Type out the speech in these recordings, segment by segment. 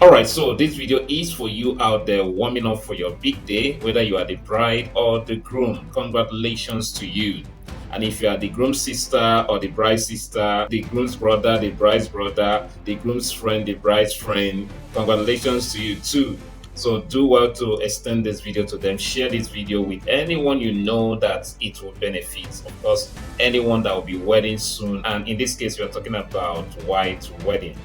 Alright, so this video is for you out there warming up for your big day, whether you are the bride or the groom. Congratulations to you. And if you are the groom's sister or the bride's sister, the groom's brother, the bride's brother, the groom's friend, the bride's friend, congratulations to you too. So do well to extend this video to them. Share this video with anyone you know that it will benefit. Of course, anyone that will be wedding soon. And in this case, we are talking about white wedding.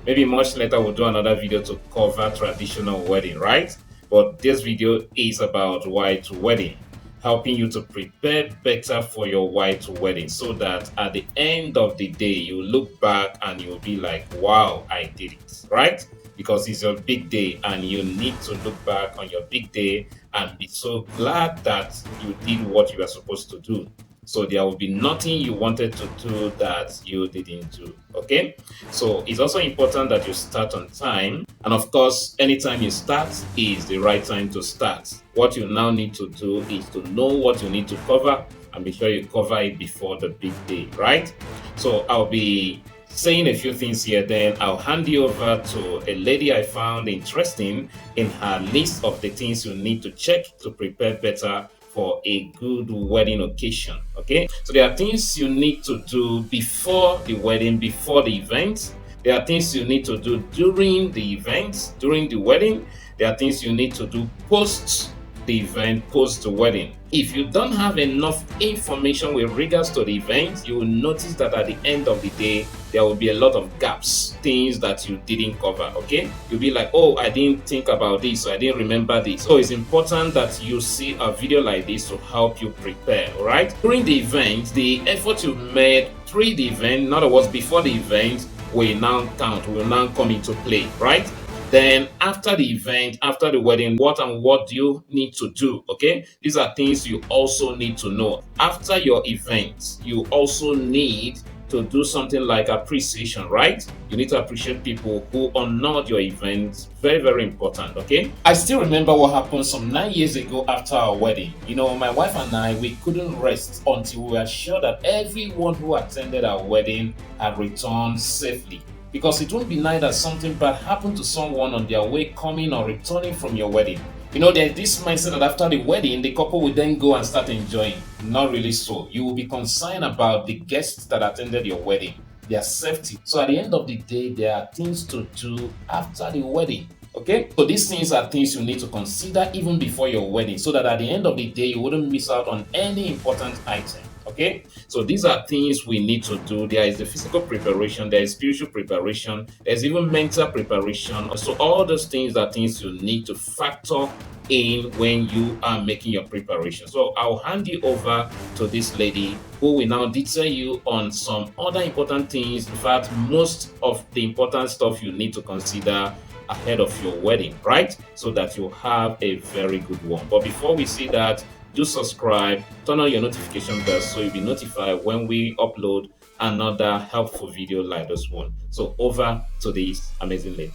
Maybe much later we'll do another video to cover traditional wedding, right? But this video is about white wedding, helping you to prepare better for your white wedding so that at the end of the day, you look back and you'll be like, wow, I did it, right? Because it's your big day and you need to look back on your big day and be so glad that you did what you were supposed to do. So there will be nothing you wanted to do that you didn't do. Okay. So it's also important that you start on time. And of course, anytime you start is the right time to start. What you now need to do is to know what you need to cover and be sure you cover it before the big day, right? So I'll be saying a few things here, then I'll hand you over to a lady I found interesting in her list of the things you need to check to prepare better for a good wedding occasion. Okay, so there are things you need to do before the wedding, before the event. There are things you need to do during the event, during the wedding. There are things you need to do post the event, post the wedding. If you don't have enough information with regards to the event, you will notice that at the end of the day, there will be a lot of gaps, things that you didn't cover. Okay, you'll be like, oh, I didn't think about this, so I didn't remember this. So it's important that you see a video like this to help you prepare. All right, during the event, the effort you made pre the event, in other words, before the event, will now count, will now come into play, right? Then after the event, after the wedding, what and what do you need to do? Okay, these are things you also need to know. After your event, you also need to do something like appreciation, right? You need to appreciate people who honored your event. Very, very important. Okay, I still remember what happened some 9 years ago after our wedding. You know, my wife and I, we couldn't rest until we were sure that everyone who attended our wedding had returned safely. Because it won't be nice that something bad happened to someone on their way coming or returning from your wedding. You know, there's this mindset that after the wedding, the couple will then go and start enjoying. Not really so. You will be concerned about the guests that attended your wedding, their safety. So at the end of the day, there are things to do after the wedding. Okay, so these things are things you need to consider even before your wedding so that at the end of the day, you wouldn't miss out on any important item. Okay, so these are things we need to do. There is the physical preparation, there is spiritual preparation, there's even mental preparation. So all those things are things you need to factor in when you are making your preparation. So I'll hand you over to this lady who will now detail you on some other important things. In fact, most of the important stuff you need to consider ahead of your wedding, right? So that you have a very good one. But before we see that, do subscribe, turn on your notification bell so you'll be notified when we upload another helpful video like this one. So over to this amazing lady.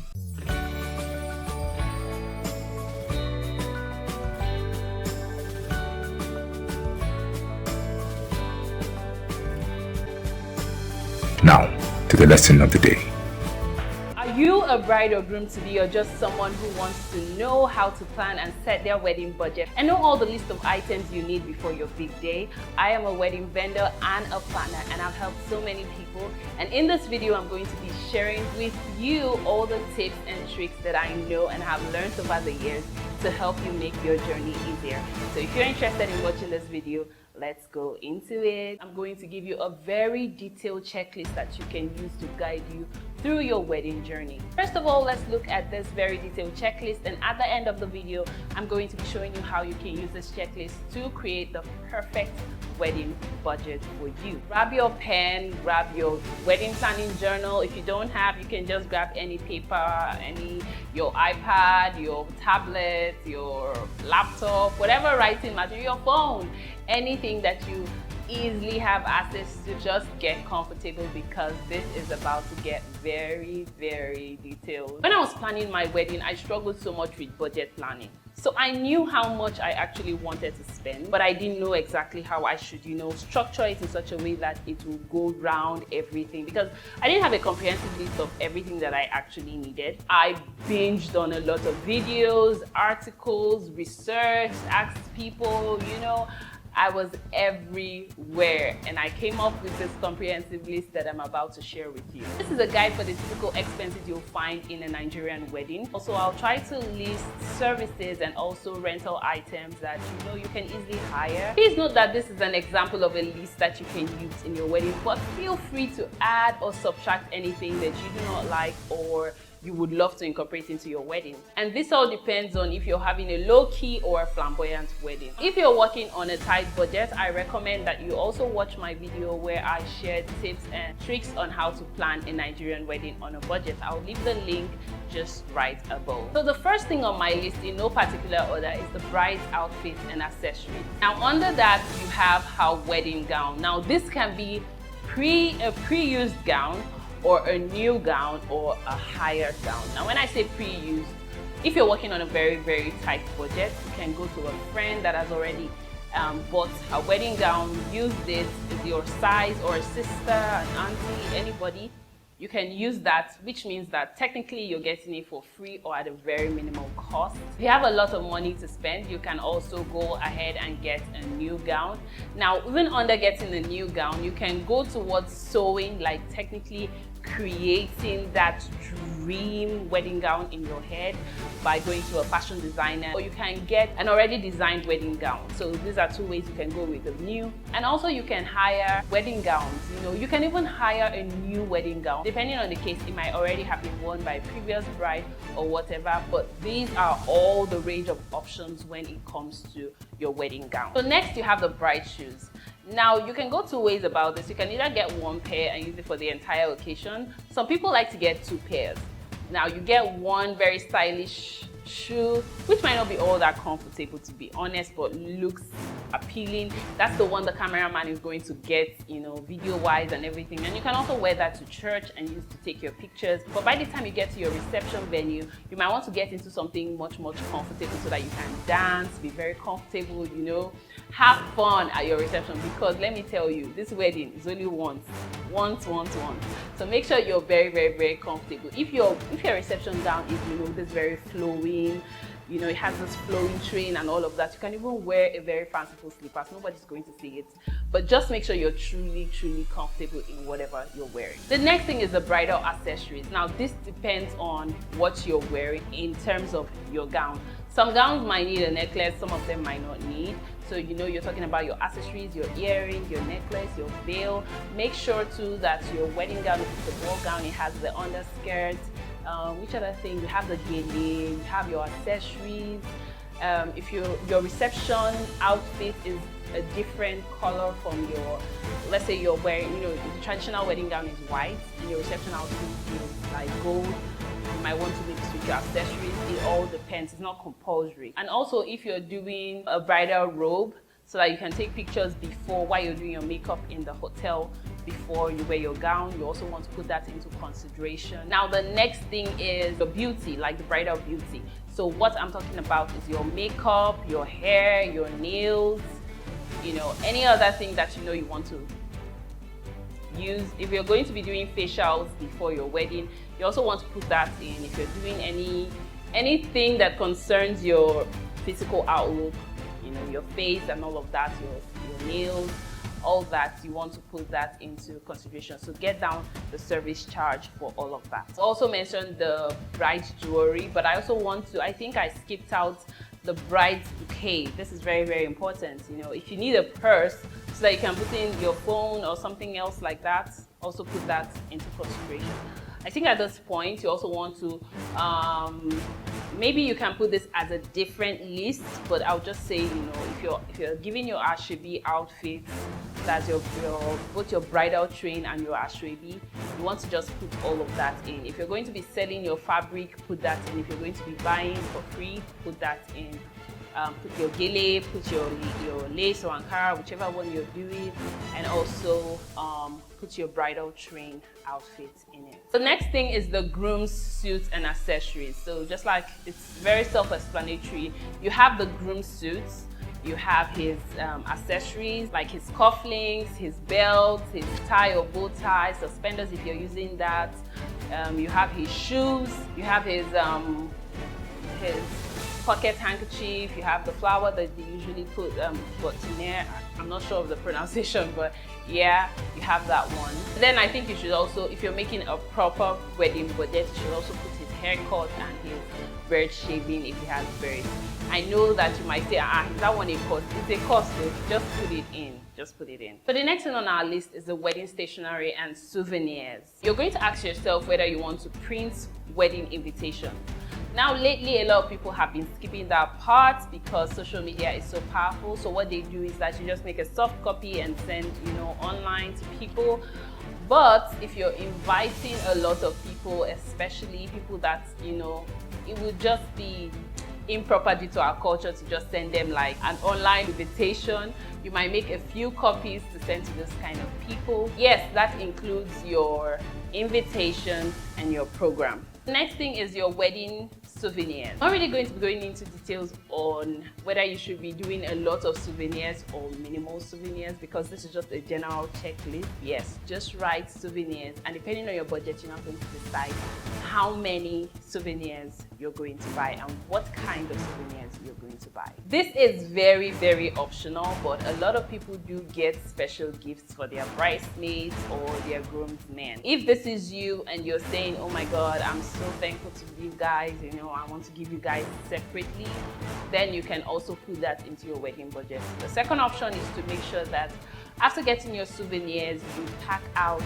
Now, to the lesson of the day. Are you a bride or groom to be, or just someone who wants to know how to plan and set their wedding budget and know all the list of items you need before your big day? I am a wedding vendor and a planner, and I've helped so many people. And in this video, I'm going to be sharing with you all the tips and tricks that I know and have learned over the years to help you make your journey easier. So if you're interested in watching this video, let's go into it. I'm going to give you a very detailed checklist that you can use to guide you through your wedding journey. First of all, let's look at this very detailed checklist, and at the end of the video, I'm going to be showing you how you can use this checklist to create the perfect wedding budget for you. Grab your pen, grab your wedding planning journal. If you don't have, you can just grab any paper, your iPad, your tablet, your laptop, whatever writing material, your phone, anything that you easily have access to, just get comfortable because this is about to get very, very detailed. When I was planning my wedding, I struggled so much with budget planning. So I knew how much I actually wanted to spend, but I didn't know exactly how I should, structure it in such a way that it will go round everything, because I didn't have a comprehensive list of everything that I actually needed. I binged on a lot of videos, articles, research, asked people, I was everywhere, and I came up with this comprehensive list that I'm about to share with you. This is a guide for the typical expenses you'll find in a Nigerian wedding. Also, I'll try to list services and also rental items that you can easily hire. Please note that this is an example of a list that you can use in your wedding, but feel free to add or subtract anything that you do not like or you would love to incorporate into your wedding. And this all depends on if you're having a low-key or a flamboyant wedding. If you're working on a tight budget, I recommend that you also watch my video where I share tips and tricks on how to plan a Nigerian wedding on a budget. I'll leave the link just right above. So the first thing on my list, in no particular order, is the bride's outfit and accessories. Now under that, you have her wedding gown. Now this can be a pre-used gown, or a new gown, or a hired gown. Now when I say pre-used, if you're working on a very, very tight budget, you can go to a friend that has already bought her wedding gown, use this, is your size, or a sister, an auntie, anybody. You can use that, which means that technically you're getting it for free or at a very minimal cost. If you have a lot of money to spend, you can also go ahead and get a new gown. Now, even under getting a new gown, you can go towards sewing, like technically creating that dream wedding gown in your head by going to a fashion designer, or you can get an already designed wedding gown. So these are two ways you can go with the new. And also you can hire wedding gowns. You can even hire a new wedding gown. Depending on the case, it might already have been worn by a previous bride or whatever, but these are all the range of options when it comes to your wedding gown. So next you have the bride shoes. Now you can go two ways about this. You can either get one pair and use it for the entire occasion. Some people like to get two pairs. Now you get one very stylish shoe, which might not be all that comfortable, to be honest, but looks appealing. That's the one the cameraman is going to get, video wise and everything. And you can also wear that to church and use to take your pictures. But by the time you get to your reception venue, you might want to get into something much comfortable so that you can dance, be very comfortable, have fun at your reception, because let me tell you, this wedding is only once. So make sure you're very, very, very comfortable. If your reception gown is, this very flowing, it has this flowing train and all of that, you can even wear a very fanciful slippers. Nobody's going to see it. But just make sure you're truly, truly comfortable in whatever you're wearing. The next thing is the bridal accessories. Now this depends on what you're wearing in terms of your gown. Some gowns might need a necklace, some of them might not need. So you're talking about your accessories, your earrings, your necklace, your veil. Make sure too that your wedding gown, if it's a ball gown, it has the underskirt. Which other thing? You have the gele, you have your accessories. If your reception outfit is a different color from let's say you're wearing, the traditional wedding gown is white and your reception outfit is like gold, you might want to mix with your accessories. It all depends, it's not compulsory. And also if you're doing a bridal robe, so that you can take pictures while you're doing your makeup in the hotel before you wear your gown, you also want to put that into consideration. Now the next thing is the beauty, like the bridal beauty. So what I'm talking about is your makeup, your hair, your nails, any other thing that you want to use. If you're going to be doing facials before your wedding, you also want to put that in. If you're doing anything that concerns your physical outlook, your face and all of that, your nails, all that, you want to put that into consideration. So get down the service charge for all of that. I also mentioned the bride's jewelry, but I also I think I skipped out the bride's bouquet. This is very, very important. If you need a purse so that you can put in your phone or something else like that, also put that into consideration. I think at this point you also want to maybe you can put this as a different list, but I'll just say, if you're giving your asoebi outfit, that's both your bridal train and your asoebi, you want to just put all of that in. If you're going to be selling your fabric, put that in. If you're going to be buying for free, put that in. put your gele, put your lace or ankara, whichever one you're doing, and also put your bridal train outfit in it. The next thing is the groom's suit and accessories. So just like it's very self-explanatory, you have the groom's suits, you have his accessories like his cufflinks, his belt, his tie or bow tie, suspenders if you're using that. You have his shoes, you have his pocket handkerchief, you have the flower that they usually put botiniere. I'm not sure of the pronunciation, but yeah, you have that one. Then I think you should also, if you're making a proper wedding budget, you should also put his haircut and his beard shaving if he has beard. I know that you might say, is that one a cost? It's a cost, so just put it in. Just put it in. So the next thing on our list is the wedding stationery and souvenirs. You're going to ask yourself whether you want to print wedding invitations. Now lately, a lot of people have been skipping that part because social media is so powerful. So what they do is that you just make a soft copy and send, online to people. But if you're inviting a lot of people, especially people that, it would just be improper due to our culture to just send them like an online invitation. You might make a few copies to send to those kind of people. Yes, that includes your invitation and your program. The next thing is your wedding souvenirs. I'm not really going to be going into details on whether you should be doing a lot of souvenirs or minimal souvenirs because this is just a general checklist. Yes, just write souvenirs, and depending on your budget, you're not going to decide how many souvenirs you're going to buy and what kind of souvenirs you're going to buy. This is very, very optional, but a lot of people do get special gifts for their bridesmaids or their groomsmen. If this is you and you're saying, oh my God, I'm so thankful to you guys, I want to give you guys separately, then you can also put that into your wedding budget. The second option is to make sure that after getting your souvenirs, you pack out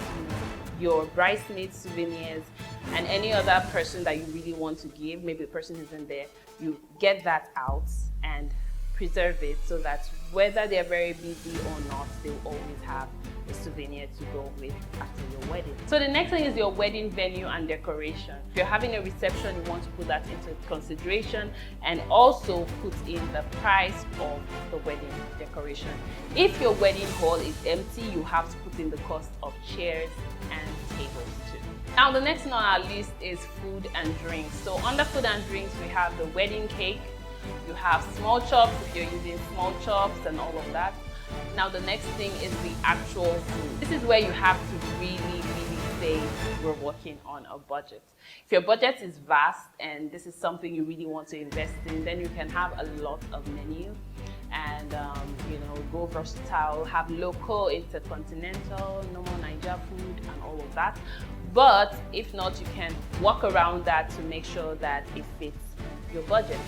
your bridesmaid souvenirs and any other person that you really want to give. Maybe the person isn't there. You get that out and preserve it so that whether they're very busy or not, they'll always have a souvenir to go with after your wedding. So the next thing is your wedding venue and decoration. If you're having a reception, you want to put that into consideration and also put in the price of the wedding decoration. If your wedding hall is empty, you have to put in the cost of chairs and tables too. Now the next thing on our list is food and drinks. So under food and drinks, we have the wedding cake, you have small chops if you're using small chops and all of that. Now the next thing is the actual food. This is where you have to really say we're working on a budget. If your budget is vast and this is something you really want to invest in, then you can have a lot of menu and go versatile, have local, intercontinental, normal Niger food and all of that. But if not, you can work around that to make sure that it fits your budget.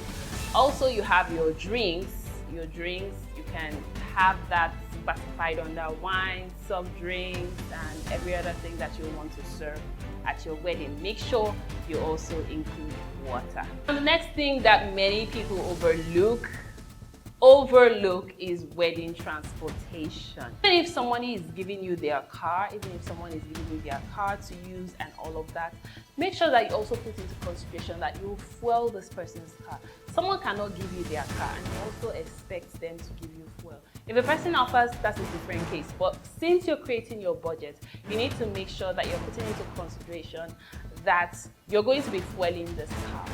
Also, you have your drinks. You can have that specified under wine, soft drinks, and every other thing that you want to serve at your wedding. Make sure you also include water. And the next thing that many people overlook is wedding transportation. Even if somebody is giving you their car, to use and all of that, make sure that you also put into consideration that you fuel this person's car. Someone cannot give you their car and you also expect them to give you fuel. If a person offers, that's a different case. But since you're creating your budget, you need to make sure that you're putting into consideration that you're going to be fueling this car.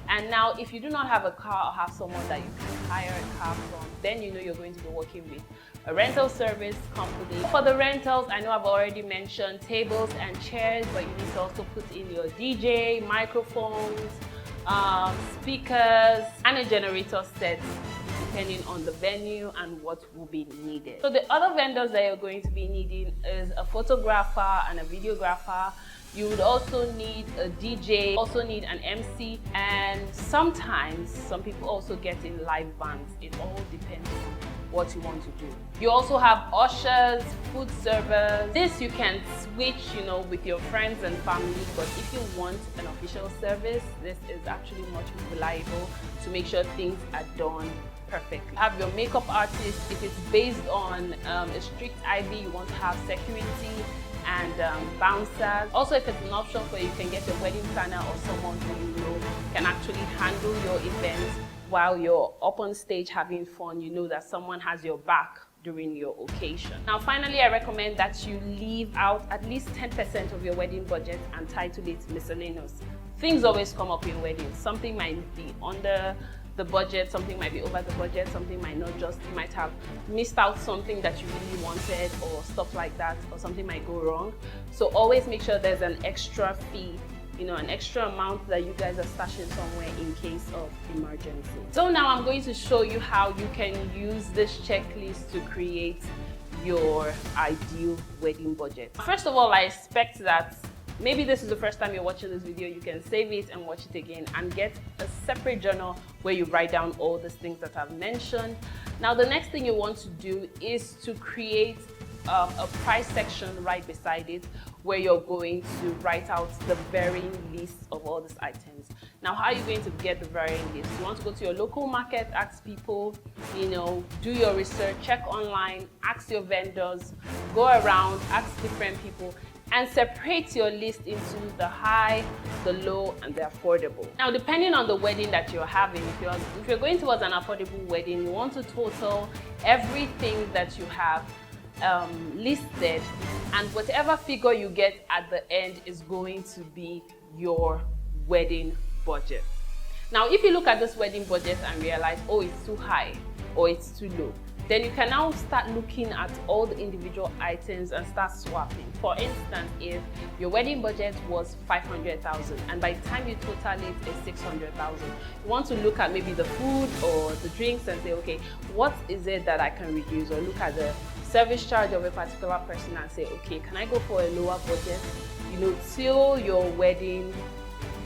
And now, if you do not have a car or have someone that you can hire a car from, then you're going to be working with a rental service company. For the rentals, I know I've already mentioned tables and chairs, but you need to also put in your DJ, microphones, speakers, and a generator set, depending on the venue and what will be needed. So the other vendors that you're going to be needing is a photographer and a videographer. You would also need a DJ, also need an MC, and sometimes some people also get in live bands. It all depends on what you want to do. You also have ushers, food servers. This you can switch, with your friends and family, but if you want an official service, this is actually much more reliable to make sure things are done perfectly. Have your makeup artist. If it's based on a strict IB, you want to have security and bouncers. Also, if it's an option for you, can get a wedding planner or someone who can actually handle your events while you're up on stage having fun, you know that someone has your back during your occasion. Now, finally, I recommend that you leave out at least 10% of your wedding budget and title it miscellaneous. Things always come up in weddings. Something might be under the budget, something might be over the budget, something might not just, you might have missed out something that you really wanted or stuff like that, or something might go wrong. So always make sure there's an extra fee, an extra amount that you guys are stashing somewhere in case of emergency. So now I'm going to show you how you can use this checklist to create your ideal wedding budget. First of all, I expect that maybe this is the first time you're watching this video, you can save it and watch it again and get a separate journal where you write down all these things that I've mentioned. Now, the next thing you want to do is to create a price section right beside it where you're going to write out the varying list of all these items. Now, how are you going to get the varying list? You want to go to your local market, ask people, do your research, check online, ask your vendors, go around, ask different people, and separate your list into the high, the low, and the affordable. Now, depending on the wedding that you're having, if you're going towards an affordable wedding, you want to total everything that you have listed, and whatever figure you get at the end is going to be your wedding budget. Now, if you look at this wedding budget and realize, oh, it's too high or it's too low, then you can now start looking at all the individual items and start swapping. For instance, if your wedding budget was 500,000 and by the time you total it is 600,000, you want to look at maybe the food or the drinks and say, okay, what is it that I can reduce? Or look at the service charge of a particular person and say, okay, can I go for a lower budget? Till your wedding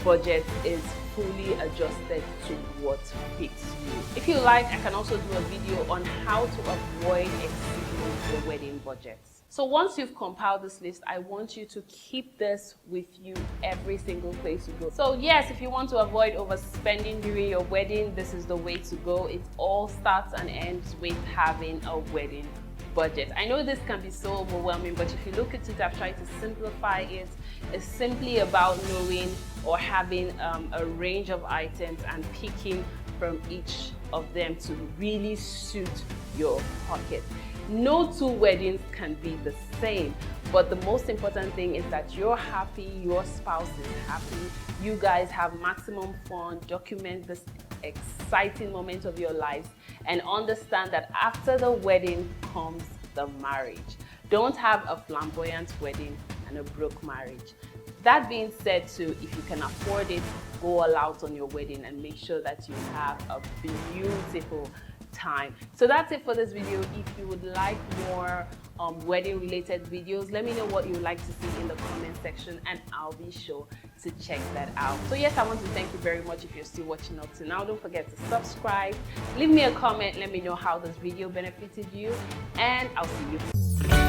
budget is fully adjusted to what fits you. If you like, I can also do a video on how to avoid exceeding your wedding budgets. So once you've compiled this list, I want you to keep this with you every single place you go. So yes, if you want to avoid overspending during your wedding, this is the way to go. It all starts and ends with having a wedding budget. I know this can be so overwhelming, but if you look at it, I've tried to simplify it. It's simply about knowing or having a range of items and picking from each of them to really suit your pocket. No two weddings can be the same, but the most important thing is that you're happy, your spouse is happy, you guys have maximum fun, document this exciting moment of your lives, and understand that after the wedding comes the marriage. Don't have a flamboyant wedding and a broke marriage. That being said, too, if you can afford it, go all out on your wedding and make sure that you have a beautiful time. So that's it for this video. If you would like more wedding related videos, let me know what you would like to see in the comment section and I'll be sure to check that out. So yes, I want to thank you very much if you're still watching up to now. Don't forget to subscribe, leave me a comment, let me know how this video benefited you, and I'll see you.